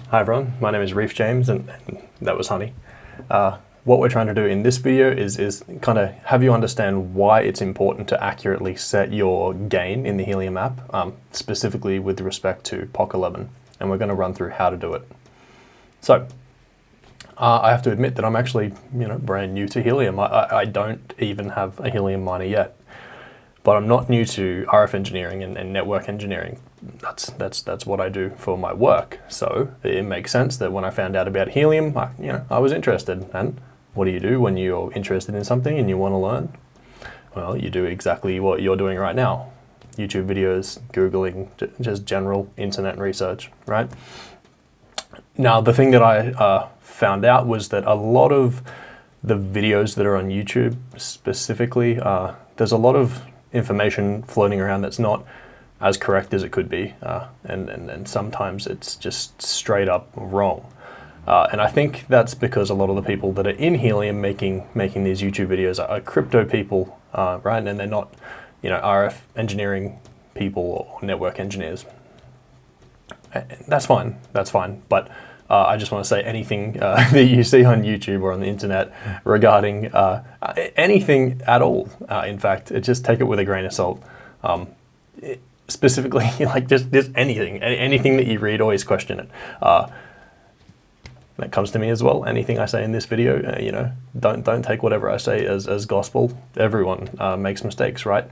Hi everyone, my name is Reef James and that was Honey. What we're trying to do in this video is kind of have you understand why it's important to accurately set your gain in the Helium app, specifically with respect to POC 11, and we're going to run through how to do it. So, I have to admit that I'm actually brand new to Helium. I don't even have a Helium miner yet, but I'm not new to RF engineering and network engineering. That's what I do for my work. So it makes sense that when I found out about Helium, I was interested. And what do you do when you're interested in something and you want to learn? Well, you do exactly what you're doing right now. YouTube videos, Googling, just general internet research, right? Now, the thing that I found out was that a lot of the videos that are on YouTube specifically, there's a lot of information floating around that's not as correct as it could be, and sometimes it's just straight up wrong. And I think that's because a lot of the people that are in Helium making these YouTube videos are crypto people, right? And they're not, RF engineering people or network engineers. That's fine. But I just want to say anything that you see on YouTube or on the internet regarding anything at all, in fact, just take it with a grain of salt. Specifically, like just anything that you read, always question it. That comes to me as well. Anything I say in this video, don't take whatever I say as gospel. Everyone makes mistakes, right?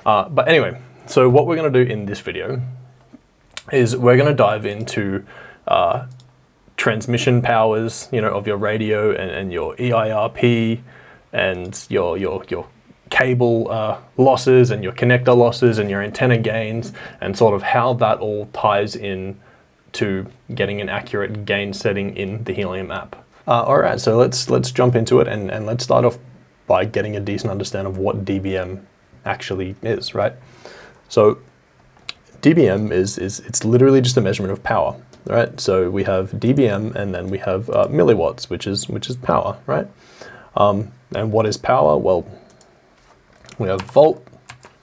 But anyway, so what we're going to do in this video is we're going to dive into transmission powers, of your radio and your EIRP and your cable losses and your connector losses and your antenna gains, and sort of how that all ties in to getting an accurate gain setting in the Helium app. All right, so let's jump into it and let's start off by getting a decent understanding of what dBm actually is, right? So dBm it's literally just a measurement of power, right? So we have dBm and then we have milliwatts, which is power, right? And what is power? Well, we have volt,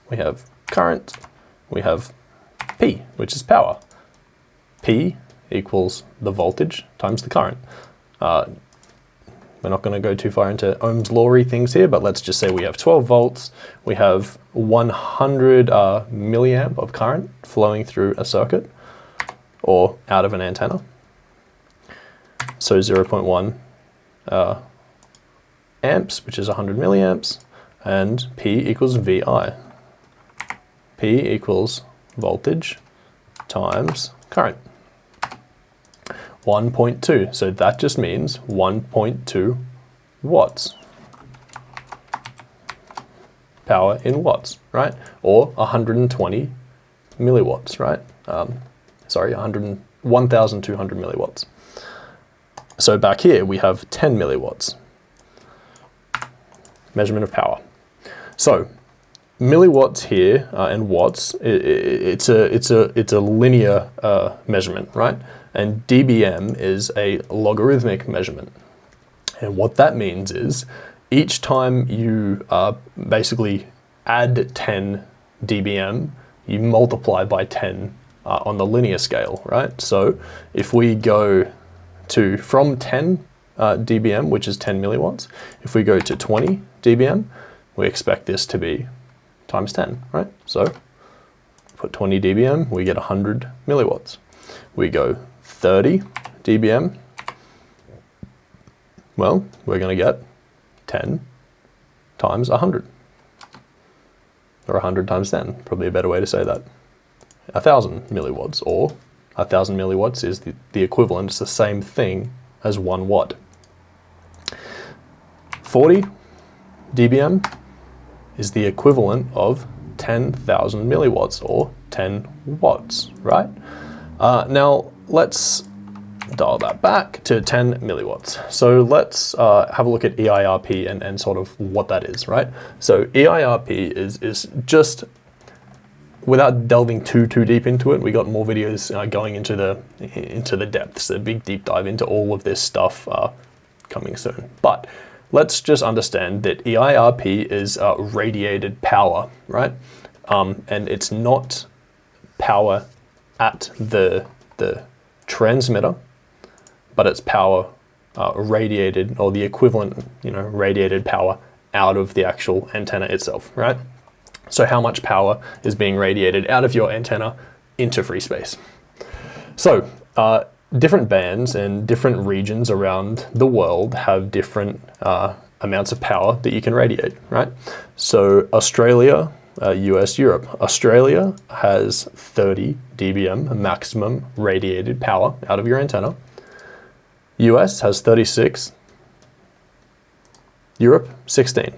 we have current, we have P, which is power. P equals the voltage times the current. We're not going to go too far into Ohm's law-y things here, but let's just say we have 12 volts, we have 100 milliamp of current flowing through a circuit or out of an antenna. So 0.1 amps, which is 100 milliamps, and P equals VI. P equals voltage times current. 1.2, so that just means 1.2 watts. Power in watts, right? Or 120 milliwatts, right? 1,200 milliwatts. So back here we have 10 milliwatts. Measurement of power. So milliwatts here and watts, it's a linear measurement, right? And dBm is a logarithmic measurement. And what that means is each time you basically add 10 dBm, you multiply by 10 on the linear scale, right? So if we go from 10 dBm, which is 10 milliwatts, if we go to 20 dBm, we expect this to be times 10, right? So put 20 dBm, we get 100 milliwatts. We go 30 dBm, well, we're going to get 10 times 100. Or 100 times 10, probably a better way to say that. 1,000 milliwatts, or 1,000 milliwatts is the equivalent, it's the same thing as 1 watt. 40 dBm is the equivalent of 10,000 milliwatts, or 10 watts, right? Now, let's dial that back to 10 milliwatts. So let's have a look at EIRP and sort of what that is, right? So EIRP is just, without delving too deep into it, we got more videos going into the depths, a big deep dive into all of this stuff coming soon. But let's just understand that EIRP is radiated power, right? And it's not power at the transmitter, but it's power radiated, or the equivalent, radiated power out of the actual antenna itself, right? So how much power is being radiated out of your antenna into free space? So different bands and different regions around the world have different amounts of power that you can radiate, right? So Australia, US, Europe. Australia has 30 dBm maximum radiated power out of your antenna. US has 36. Europe, 16.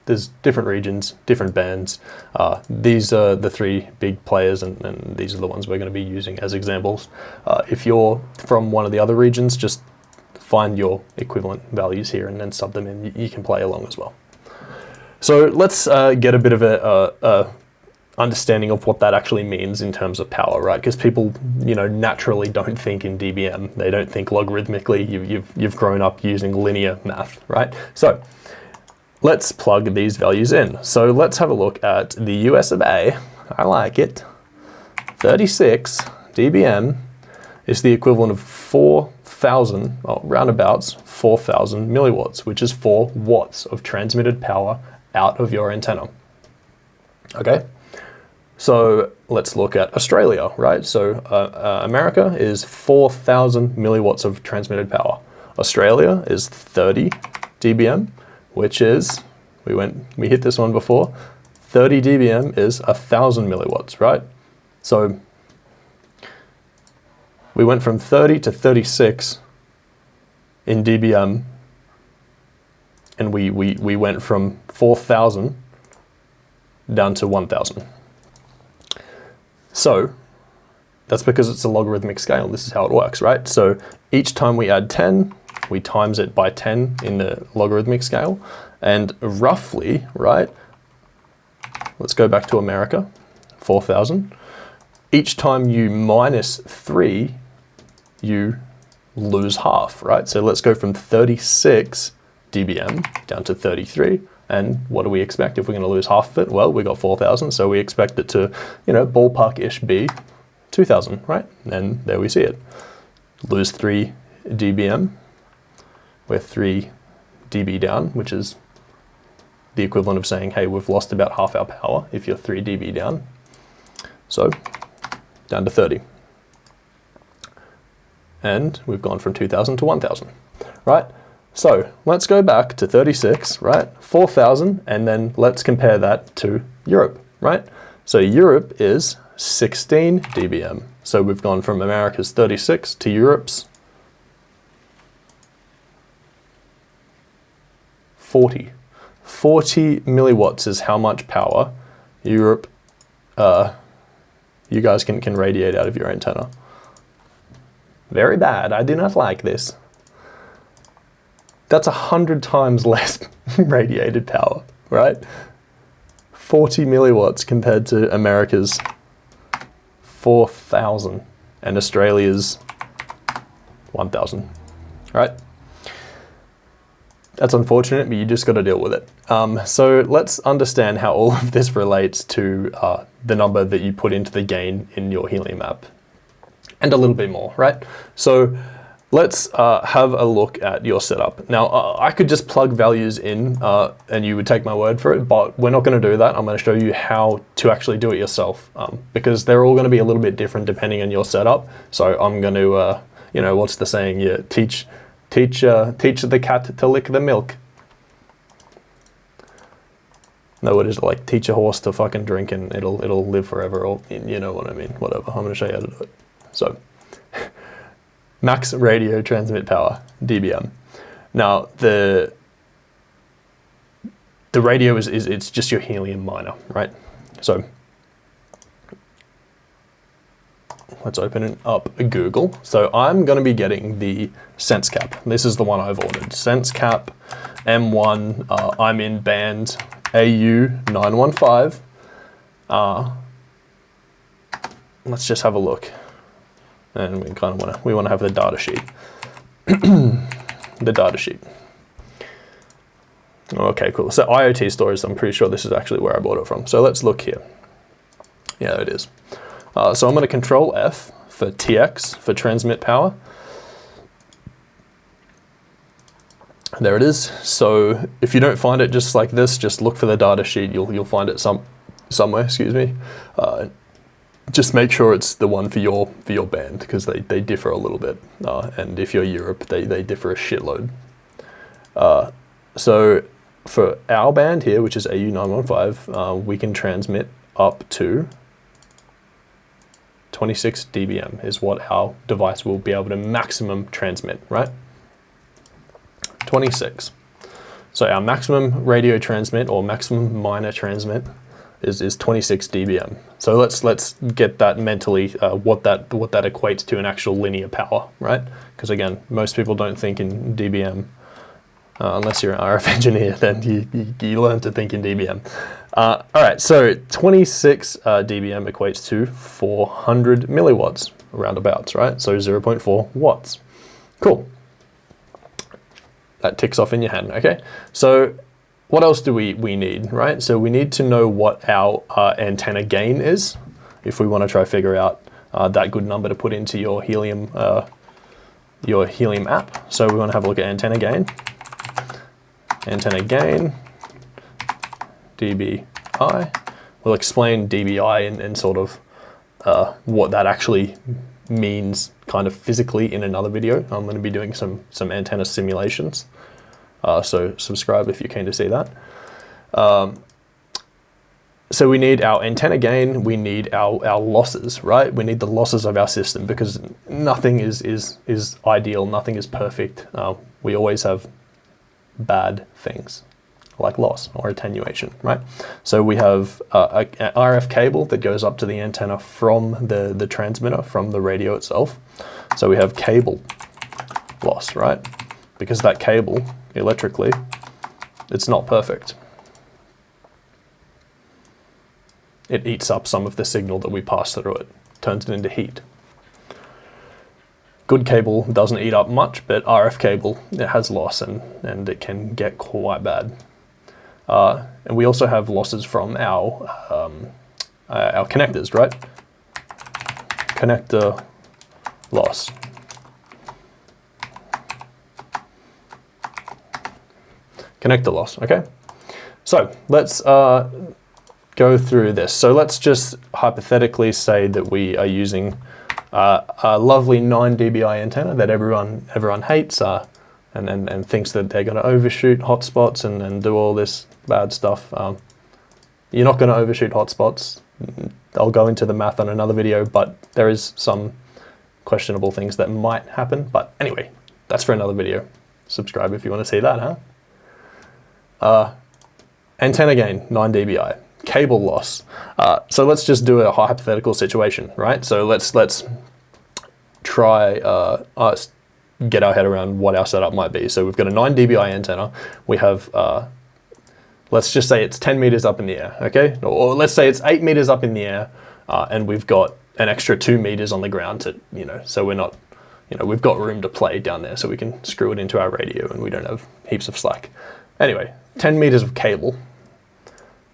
There's different regions, different bands. These are the three big players, and these are the ones we're going to be using as examples. If you're from one of the other regions, just find your equivalent values here and then sub them in. You can play along as well. So let's get a bit of a understanding of what that actually means in terms of power, right? Because people, naturally don't think in dBm. They don't think logarithmically. You've grown up using linear math, right? So let's plug these values in. So let's have a look at the US of A. I like it. 36 dBm is the equivalent of 4,000, roundabouts 4,000 milliwatts, which is 4 watts of transmitted power out of your antenna. Okay, so let's look at Australia, right? So America is 4,000 milliwatts of transmitted power. Australia is 30 dBm, which is, we hit this one before, 30 dBm is 1,000 milliwatts, right? So we went from 30 to 36 in dBm, and we went from 4,000 down to 1,000. So that's because it's a logarithmic scale. This is how it works, right? So each time we add 10, we times it by 10 in the logarithmic scale. And roughly, right, let's go back to America, 4,000. Each time you minus 3, you lose half, right? So let's go from 36 dBm down to 33. And what do we expect if we're going to lose half of it? Well, we got 4,000, so we expect it to, ballpark-ish be 2,000, right? And there we see it. Lose 3 dBm. We're 3 dB down, which is the equivalent of saying, hey, we've lost about half our power if you're 3 dB down. So down to 30. And we've gone from 2,000 to 1,000, right? So let's go back to 36, right? 4,000, and then let's compare that to Europe, right? So Europe is 16 dBm. So we've gone from America's 36 to Europe's 40. 40 milliwatts is how much power Europe, you guys can radiate out of your antenna. Very bad. I do not like this. That's 100 times less radiated power, right? 40 milliwatts compared to America's 4,000 and Australia's 1,000, right? That's unfortunate, but you just got to deal with it. So let's understand how all of this relates to the number that you put into the gain in your Helium app, and a little bit more, right? So let's have a look at your setup. Now, I could just plug values in and you would take my word for it, but we're not going to do that. I'm going to show you how to actually do it yourself, because they're all going to be a little bit different depending on your setup. So I'm going to, what's the saying? Yeah, teach the cat to lick the milk. No, what is it, like teach a horse to fucking drink and it'll live forever, or you know what I mean, whatever. I'm gonna show you how to do it. So max radio transmit power, dBm. Now the radio is it's just your Helium miner, right? So let's open it up Google. So I'm going to be getting the SenseCap. This is the one I've ordered. SenseCap M1. I'm in band AU915. Let's just have a look. And we kind of want to have the data sheet. The data sheet. Okay, cool. So IoT Stories, I'm pretty sure this is actually where I bought it from. So let's look here. Yeah, it is. So I'm going to Control F, for TX, for transmit power. There it is. So if you don't find it just like this, just look for the data sheet. You'll find it somewhere. Excuse me. Just make sure it's the one for your band, because they differ a little bit. And if you're Europe, they differ a shitload. So for our band here, which is AU915, we can transmit up to 26 dBm is what our device will be able to maximum transmit, right? 26. So our maximum radio transmit or maximum minor transmit is 26 dBm. So let's get that mentally, what that equates to in actual linear power, right? Because again, most people don't think in dBm. Unless you're an RF engineer, then you learn to think in dBm. All right, so 26 dBm equates to 400 milliwatts, roundabouts, right? So 0.4 watts. Cool. That ticks off in your hand, okay? So what else do we need, right? So we need to know what our antenna gain is if we want to try figure out that good number to put into your Helium app. So we want to have a look at antenna gain. Antenna gain, dBi. We'll explain dBi and sort of what that actually means kind of physically in another video. I'm going to be doing some antenna simulations. So subscribe if you're keen to see that. So we need our antenna gain, we need our losses, right? We need the losses of our system, because nothing is ideal, nothing is perfect. We always have bad things like loss or attenuation, right? So we have an RF cable that goes up to the antenna from the transmitter, from the radio itself. So we have cable loss, right? Because that cable, electrically, it's not perfect. It eats up some of the signal that we pass through it, turns it into heat. Good cable doesn't eat up much, but RF cable, it has loss and it can get quite bad. And we also have losses from our connectors, right? Connector loss. Connector loss, okay? So let's go through this. So let's just hypothetically say that we are using a lovely 9 dBi antenna that everyone hates and thinks that they're going to overshoot hotspots and do all this bad stuff. You're not going to overshoot hotspots. I'll go into the math on another video, but there is some questionable things that might happen. But anyway, that's for another video. Subscribe if you want to see that, huh? Antenna gain, 9 dBi. Cable loss. So let's just do a hypothetical situation, right? So let's try get our head around what our setup might be. So we've got a 9 dBi antenna. We have, let's just say it's 10 meters up in the air, okay? Or let's say it's 8 meters up in the air, and we've got an extra 2 meters on the ground to, so we're not, we've got room to play down there, so we can screw it into our radio and we don't have heaps of slack. Anyway, 10 meters of cable.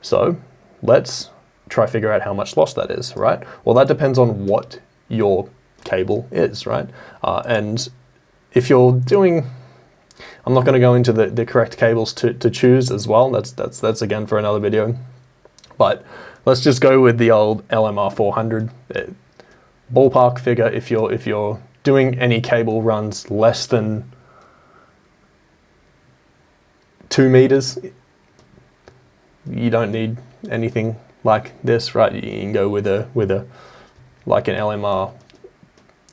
So let's try figure out how much loss that is, right? Well, that depends on what your cable is, right? And if you're doing, I'm not going to go into the correct cables to choose as well. That's again for another video. But let's just go with the old LMR 400 ballpark figure. If you're doing any cable runs less than 2 meters, you don't need anything like this, right? You can go with a like an LMR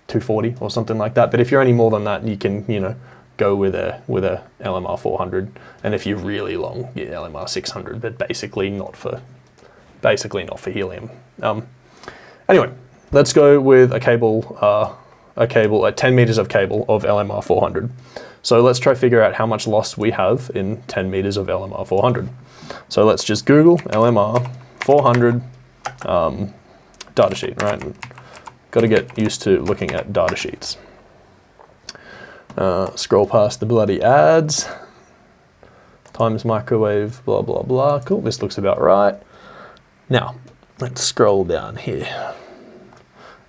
240 or something like that. But if you're any more than that, you can go with a LMR 400. And if you're really long, yeah, LMR 600. But basically not for Helium. Anyway, let's go with a cable, at 10 meters of cable of LMR 400. So let's try figure out how much loss we have in 10 meters of LMR 400. So let's just Google LMR 400 data sheet, right? Got to get used to looking at data sheets. Scroll past the bloody ads. Times microwave, blah, blah, blah. Cool, this looks about right. Now, let's scroll down here.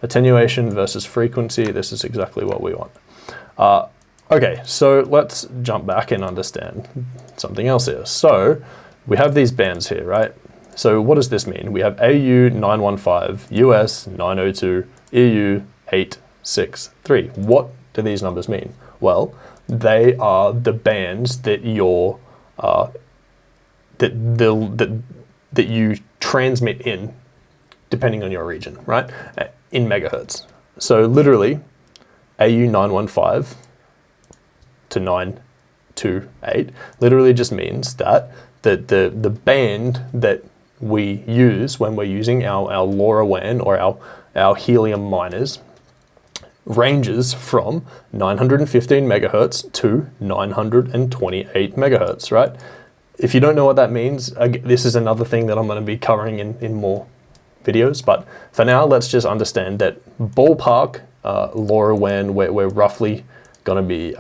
Attenuation versus frequency, this is exactly what we want. Okay, so let's jump back and understand something else here. So we have these bands here, right? So what does this mean? We have AU 915, US 902, EU 863. What do these numbers mean? Well, they are the bands that you're that you transmit in, depending on your region, right? In megahertz. So literally, AU 915 to 928 literally just means that the band that we use when we're using our LoRaWAN or our Helium miners ranges from 915 megahertz to 928 megahertz, right? If you don't know what that means, this is another thing that I'm going to be covering in more videos, but for now, let's just understand that ballpark LoRaWAN, we're roughly going to be,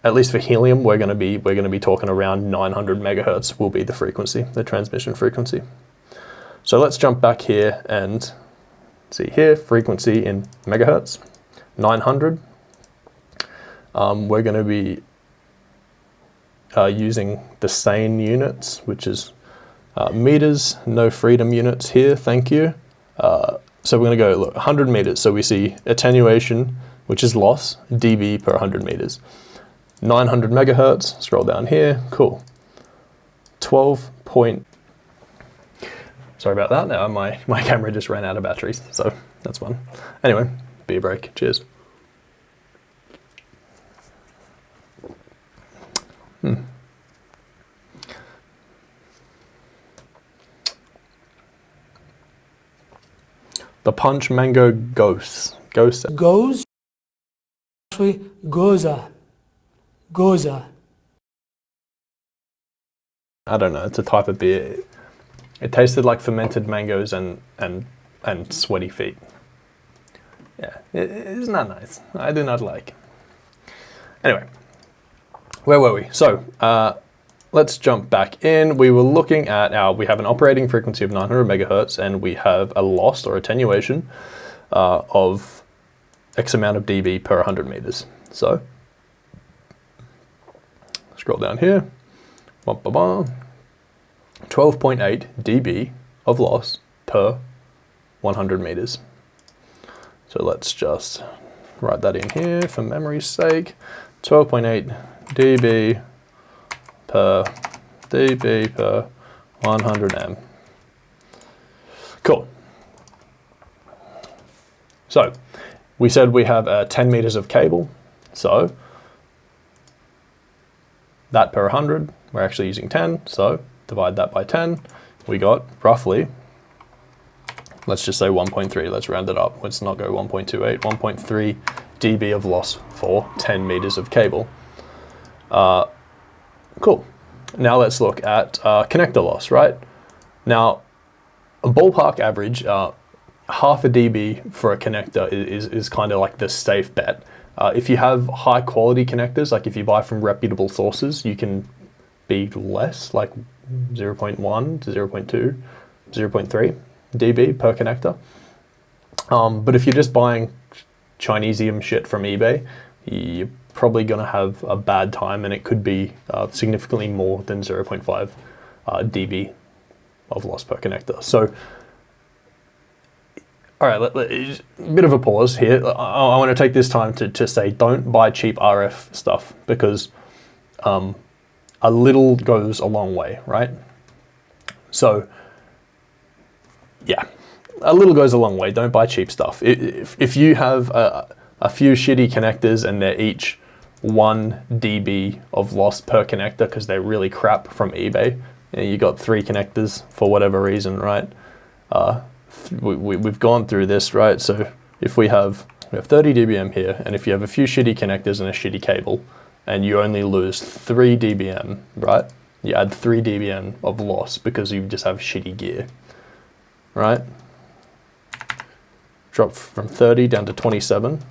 at least for Helium, we're going to be talking around 900 megahertz will be the frequency, the transmission frequency. So let's jump back here and see here, frequency in megahertz, 900. We're going to be using the sane units, which is meters, no freedom units here, thank you. So we're going to go, look, 100 meters. So we see attenuation, which is loss, dB per 100 meters. 900 megahertz, scroll down here, cool. 12 point, sorry about that, now my camera just ran out of batteries, so that's fun. Anyway, beer break, cheers. The punch mango goes. Actually, goza. I don't know, it's a type of beer. It tasted like fermented mangoes and sweaty feet. Yeah, it's not nice. I do not like. Anyway, where were we? So, let's jump back in. We were looking at we have an operating frequency of 900 megahertz and we have a loss or attenuation of X amount of dB per 100 meters. So, scroll down here, 12.8 dB of loss per 100 meters. So let's just write that in here for memory's sake. 12.8 dB per 100 M. Cool. So we said we have 10 meters of cable. So that per 100, we're actually using 10. So divide that by 10. We got roughly, let's just say 1.3. Let's round it up. Let's not go 1.28, 1.3 dB of loss for 10 meters of cable. Cool. Now let's look at connector loss, right? Now, a ballpark average, half a dB for a connector is kind of like the safe bet. If you have high quality connectors, like if you buy from reputable sources, you can be less, like 0.1 to 0.2, 0.3 dB per connector. But if you're just buying Chinesium shit from eBay, you're probably going to have a bad time, and it could be significantly more than 0.5 dB of loss per connector. So, all right, a bit of a pause here. I want to take this time to say don't buy cheap RF stuff, because a little goes a long way, right? So, yeah, a little goes a long way. Don't buy cheap stuff. If you have a few shitty connectors and they're each 1 dB of loss per connector because they're really crap from eBay, and you got 3 connectors for whatever reason, right? We've gone through this, right? So if we have 30 dBm here, and if you have a few shitty connectors and a shitty cable, and you only lose 3 dBm, right? You add 3 dBm of loss because you just have shitty gear, right? Drop from 30 down to 27.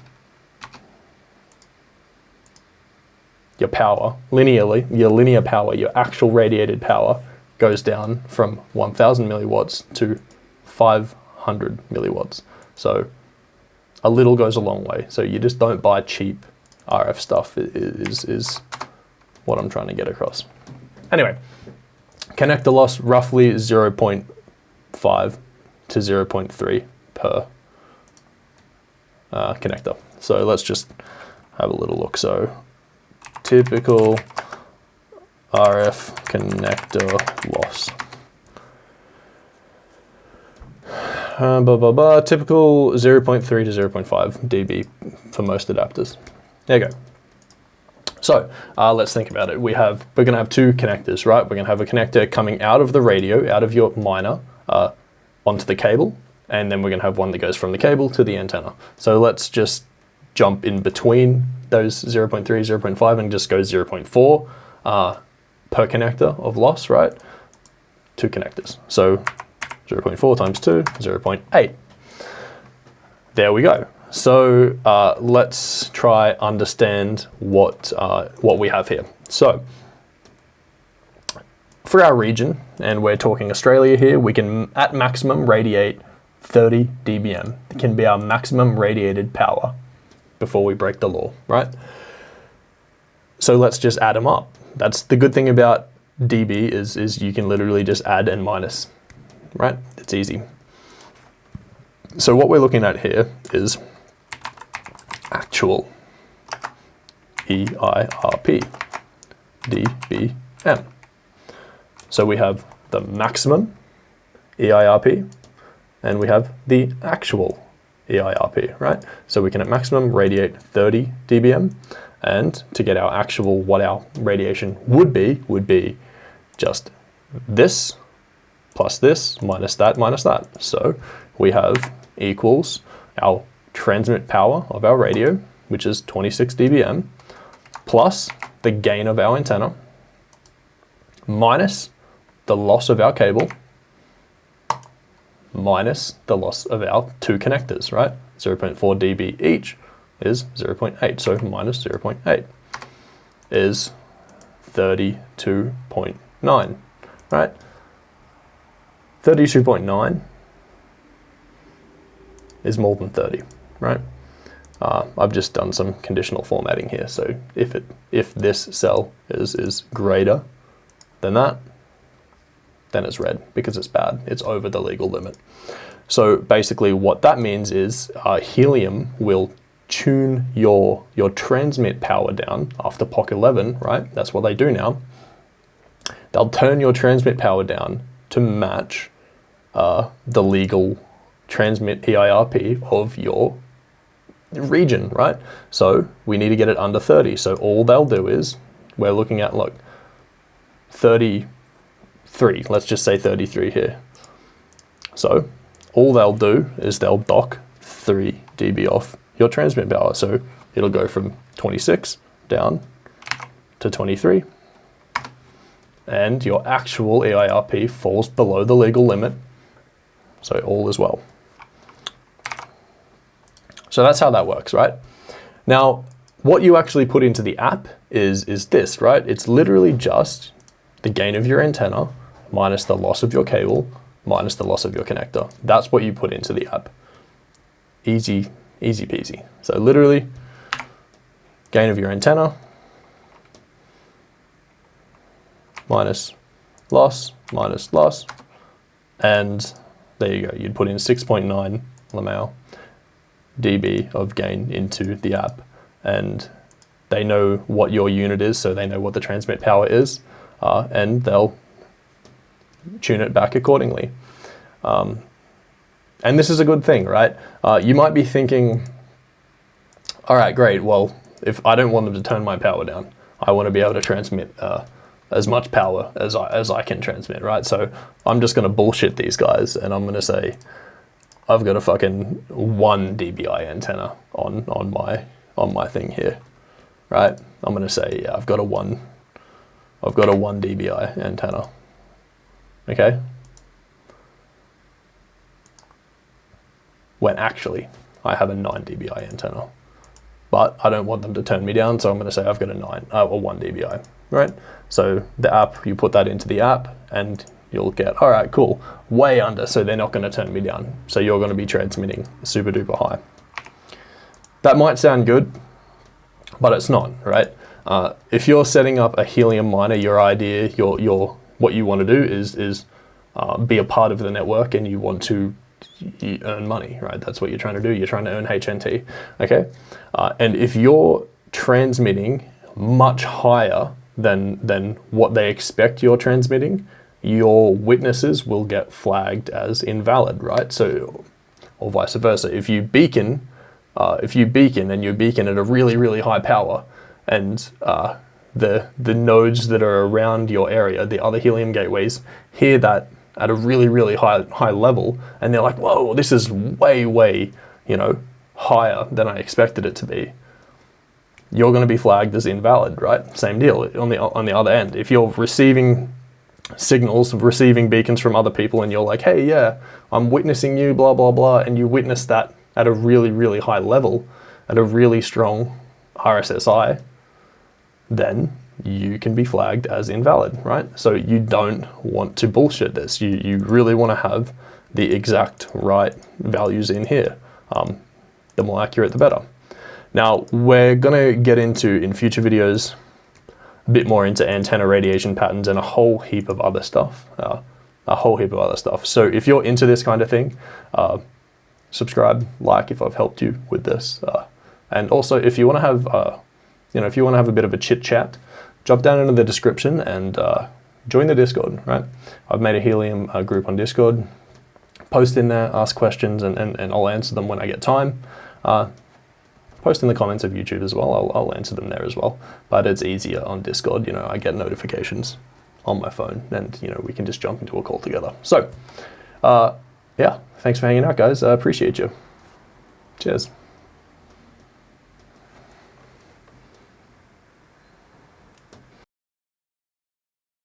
Your power, linearly, your linear power, your actual radiated power goes down from 1000 milliwatts to 500 100 milliwatts. So a little goes a long way. So you just don't buy cheap RF stuff is what I'm trying to get across. Anyway, connector loss roughly 0.5 to 0.3 per connector. So let's just have a little look. So typical RF connector loss. Typical 0.3 to 0.5 dB for most adapters. There you go. So let's think about it. We're going to have two connectors, right? We're going to have a connector coming out of the radio, out of your miner, onto the cable, and then we're going to have one that goes from the cable to the antenna. So let's just jump in between those 0.3, 0.5 and just go 0.4 per connector of loss, right? Two connectors. So 0.4 times 2, 0.8. There we go. So let's try understand what we have here. So for our region, and we're talking Australia here, we can at maximum radiate 30 dBm. It can be our maximum radiated power before we break the law, right? So let's just add them up. That's the good thing about dB is you can literally just add and minus, right? It's easy. So what we're looking at here is actual EIRP dBm. So we have the maximum EIRP and we have the actual EIRP, right? So we can at maximum radiate 30 dBm, and to get our actual, what our radiation would be just this plus this minus that minus that. So we have equals our transmit power of our radio, which is 26 dBm, plus the gain of our antenna, minus the loss of our cable, minus the loss of our two connectors, right? 0.4 dB each is 0.8, so minus 0.8 is 32.9, right? 32.9 is more than 30, right? I've just done some conditional formatting here, so if this cell is greater than that, then it's red because it's bad. It's over the legal limit. So basically what that means is Helium will tune your transmit power down after POC 11, right? That's what they do now. They'll turn your transmit power down to match the legal transmit EIRP of your region, right? So we need to get it under 30. So all they'll do is, we're looking at, look, 33, let's just say 33 here. So all they'll do is they'll dock 3 dB off your transmit power. So it'll go from 26 down to 23. And your actual EIRP falls below the legal limit. So all is well. So that's how that works, right? Now, what you actually put into the app is this, right? It's literally just the gain of your antenna minus the loss of your cable minus the loss of your connector. That's what you put into the app. Easy, easy peasy. So literally, gain of your antenna minus loss, and there you go. You'd put in 6.9 lemao dB of gain into the app, and they know what your unit is, so they know what the transmit power is, and they'll tune it back accordingly. And this is a good thing, right? You might be thinking, all right, great, well, if I don't want them to turn my power down, I want to be able to transmit as much power as I can transmit, right? So I'm just going to bullshit these guys, and I'm going to say I've got a fucking 1 dBi antenna on my thing here, right? I'm going to say, yeah, I've got a 1 dBi antenna. Okay. When actually I have a 9 dBi antenna, but I don't want them to turn me down, so I'm going to say I've got a 1 dBi, right? So the app, you put that into the app, and you'll get, all right, cool, way under, so they're not going to turn me down. So you're going to be transmitting super duper high. That might sound good, but it's not, right? If you're setting up a Helium miner, your idea, what you want to do is be a part of the network, and you want to earn money, right? That's what you're trying to do. You're trying to earn HNT, okay? And if you're transmitting much higher than what they expect you're transmitting, your witnesses will get flagged as invalid, right? So, or vice versa. If you beacon and you beacon at a really, really high power, and the nodes that are around your area, the other Helium gateways, hear that at a really, really high level, and they're like, whoa, this is way, higher than I expected it to be, you're going to be flagged as invalid, right? Same deal on the other end. If you're receiving signals, receiving beacons from other people, and you're like, hey, yeah, I'm witnessing you, blah, blah, blah, and you witness that at a really, really high level, at a really strong RSSI, then you can be flagged as invalid, right? So you don't want to bullshit this. You really want to have the exact right values in here. The more accurate, the better. Now, we're going to get into, in future videos, a bit more into antenna radiation patterns and a whole heap of other stuff. So if you're into this kind of thing, subscribe, like if I've helped you with this. And also, if you want to have, if you want to have a bit of a chit chat, jump down into the description and join the Discord, right? I've made a Helium group on Discord. Post in there, ask questions, and I'll answer them when I get time. Post in the comments of YouTube as well. I'll answer them there as well. But it's easier on Discord. I get notifications on my phone, and we can just jump into a call together. So, yeah, thanks for hanging out, guys. I appreciate you. Cheers.